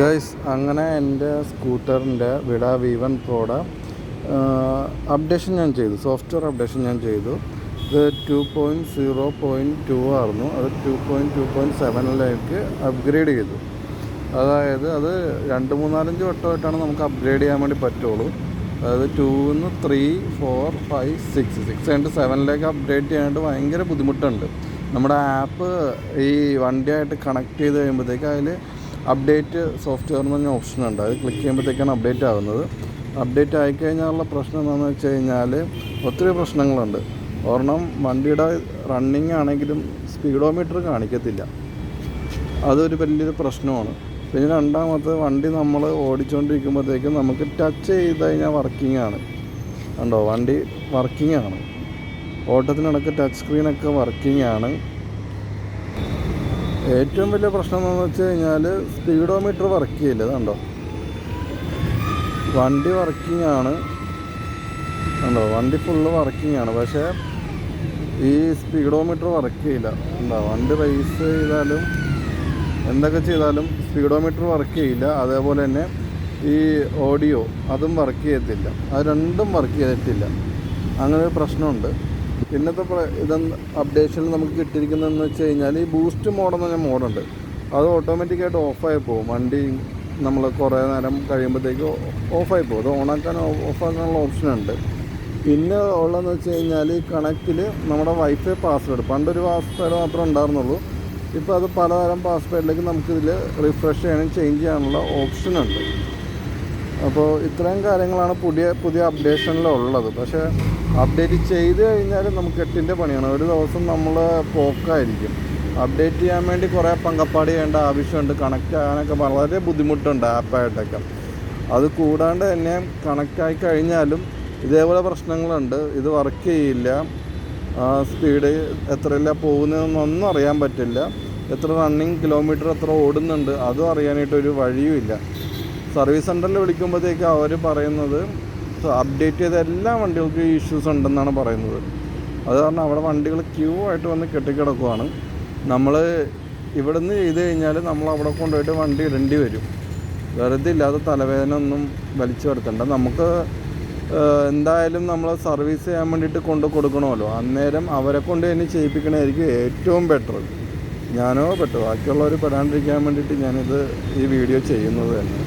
Guys, അങ്ങനെ എൻ്റെ സ്കൂട്ടറിൻ്റെ വിട V1 പ്രോയുടെ അപ്ഡേഷൻ ഞാൻ ചെയ്തു. സോഫ്റ്റ്വെയർ അപ്ഡേഷൻ ഞാൻ ചെയ്തു. ഇത് 2.0.2 ആയിരുന്നു. അത് 2.2.7 അപ്ഗ്രേഡ് ചെയ്തു. അതായത് അത് 2-3-4-5 വട്ടമായിട്ടാണ് നമുക്ക് അപ്ഗ്രേഡ് ചെയ്യാൻ വേണ്ടി പറ്റുള്ളൂ. അതായത് 2-ന്ന് 3, 4, 5, 6 ആൻഡ് 7 അപ്ഡേറ്റ് ചെയ്യാനായിട്ട് ഭയങ്കര ബുദ്ധിമുട്ടുണ്ട്. നമ്മുടെ ആപ്പ് ഈ വണ്ടിയായിട്ട് കണക്ട് ചെയ്ത് കഴിയുമ്പോഴത്തേക്ക് അതിൽ അപ്ഡേറ്റ് സോഫ്റ്റ്വെയർ എന്ന് പറഞ്ഞ ഓപ്ഷൻ ഉണ്ട്. അത് ക്ലിക്ക് ചെയ്യുമ്പോഴത്തേക്കാണ് അപ്ഡേറ്റ് ആകുന്നത്. അപ്ഡേറ്റ് ആയിക്കഴിഞ്ഞാലുള്ള പ്രശ്നം എന്താണെന്ന് വെച്ച് കഴിഞ്ഞാൽ ഒത്തിരി പ്രശ്നങ്ങളുണ്ട്. ഒരെണ്ണം, വണ്ടിയുടെ റണ്ണിങ് ആണെങ്കിലും സ്പീഡോമീറ്റർ കാണിക്കത്തില്ല. അതൊരു വലിയൊരു പ്രശ്നമാണ്. പിന്നെ രണ്ടാമത്തെ, വണ്ടി നമ്മൾ ഓടിച്ചുകൊണ്ടിരിക്കുമ്പോഴത്തേക്കും നമുക്ക് ടച്ച് ചെയ്ത് കഴിഞ്ഞാൽ വർക്കിംഗ് ആണ്. കണ്ടോ, വണ്ടി വർക്കിംഗ് ആണ്. ഓട്ടത്തിനിടക്ക് ടച്ച് സ്ക്രീനൊക്കെ വർക്കിംഗ് ആണ്. ഏറ്റവും വലിയ പ്രശ്നം എന്താണെന്ന് വെച്ച് കഴിഞ്ഞാൽ സ്പീഡോമീറ്റർ വർക്ക് ചെയ്യില്ല. കണ്ടോ, വണ്ടി വർക്കിംഗ് ആണ്. കണ്ടോ, വണ്ടി ഫുള്ള് വർക്കിംഗ് ആണ്. പക്ഷേ ഈ സ്പീഡോമീറ്റർ വർക്ക് ചെയ്യില്ല. എന്താ, വണ്ടി റേസ് ചെയ്താലും എന്തൊക്കെ ചെയ്താലും സ്പീഡോമീറ്റർ വർക്ക് ചെയ്യില്ല. അതേപോലെ തന്നെ ഈ ഓഡിയോ അതും വർക്ക് ചെയ്യത്തില്ല. അത് രണ്ടും വർക്ക് ചെയ്തിട്ടില്ല. അങ്ങനെ ഒരു പ്രശ്നമുണ്ട്. ഇന്നത്തെ അപ്ഡേഷനിൽ നമുക്ക് കിട്ടിയിരിക്കുന്നതെന്ന് വെച്ച് കഴിഞ്ഞാൽ ഈ ബൂസ്റ്റ് മോഡെന്ന് പറഞ്ഞ മോഡുണ്ട്. അത് ഓട്ടോമാറ്റിക്കായിട്ട് ഓഫായി പോകും. വണ്ടി നമ്മൾ കുറേ നേരം കഴിയുമ്പോഴത്തേക്ക് ഓഫായി പോകും. അത് ഓഫാക്കാനുള്ള ഓപ്ഷനുണ്ട്. പിന്നെ ഉള്ളതെന്ന് വെച്ച് കഴിഞ്ഞാൽ ഈ കണക്റ്റിൽ നമ്മുടെ വൈഫൈ പാസ്വേഡ്, പണ്ടൊരു പാസ്വേഡ് മാത്രമേ ഉണ്ടായിരുന്നുള്ളൂ. ഇപ്പോൾ അത് പലതരം പാസ്വേഡിലേക്ക് നമുക്കിതിൽ റിഫ്രഷ് ചെയ്യാനും ചേഞ്ച് ചെയ്യാനുള്ള ഓപ്ഷനുണ്ട്. അപ്പോൾ ഇത്രയും കാര്യങ്ങളാണ് പുതിയ അപ്ഡേഷനിലുള്ളത്. പക്ഷേ അപ്ഡേറ്റ് ചെയ്ത് കഴിഞ്ഞാൽ നമുക്ക് 8ൻ്റെ പണിയാണ്. ഒരു ദിവസം നമ്മൾ പോക്കായിരിക്കും. അപ്ഡേറ്റ് ചെയ്യാൻ വേണ്ടി കുറേ പങ്കപ്പാട് ചെയ്യേണ്ട ആവശ്യമുണ്ട്. കണക്റ്റ് ആകാനൊക്കെ വളരെ ബുദ്ധിമുട്ടുണ്ട് ആപ്പായിട്ടൊക്കെ. അത് കൂടാണ്ട് തന്നെ കണക്റ്റായി കഴിഞ്ഞാലും ഇതേപോലെ പ്രശ്നങ്ങളുണ്ട്. ഇത് വർക്ക് ചെയ്യില്ല. സ്പീഡ് എത്രയില്ല പോകുന്നതെന്നൊന്നും അറിയാൻ പറ്റില്ല. എത്ര റണ്ണിങ് കിലോമീറ്റർ എത്ര ഓടുന്നുണ്ട് അതും അറിയാനായിട്ടൊരു വഴിയുമില്ല. സർവീസ് സെൻറ്ററിൽ വിളിക്കുമ്പോഴത്തേക്ക് അവർ പറയുന്നത് അപ്ഡേറ്റ് ചെയ്ത എല്ലാ വണ്ടികൾക്കും ഇഷ്യൂസ് ഉണ്ടെന്നാണ് പറയുന്നത്. അത് കാരണം അവിടെ വണ്ടികൾ ക്യൂ ആയിട്ട് വന്ന് കെട്ടിക്കിടക്കുവാണ്. നമ്മൾ ഇവിടുന്ന് ചെയ്ത് കഴിഞ്ഞാൽ നമ്മൾ അവിടെ കൊണ്ടുപോയിട്ട് വണ്ടി ഇടേണ്ടി വരും. വെറുതെ ഇല്ലാതെ തലവേദന ഒന്നും വലിച്ചു വരുത്തണ്ട. നമുക്ക് എന്തായാലും നമ്മൾ സർവീസ് ചെയ്യാൻ വേണ്ടിയിട്ട് കൊടുക്കണമല്ലോ. അന്നേരം അവരെ കൊണ്ട് തന്നെ ചെയ്യിപ്പിക്കണമായിരിക്കും ഏറ്റവും ബെറ്റർ. ബാക്കിയുള്ളവർ പെടാണ്ടിരിക്കാൻ വേണ്ടിയിട്ട് ഞാനിത് ഈ വീഡിയോ ചെയ്യുന്നത് തന്നെ.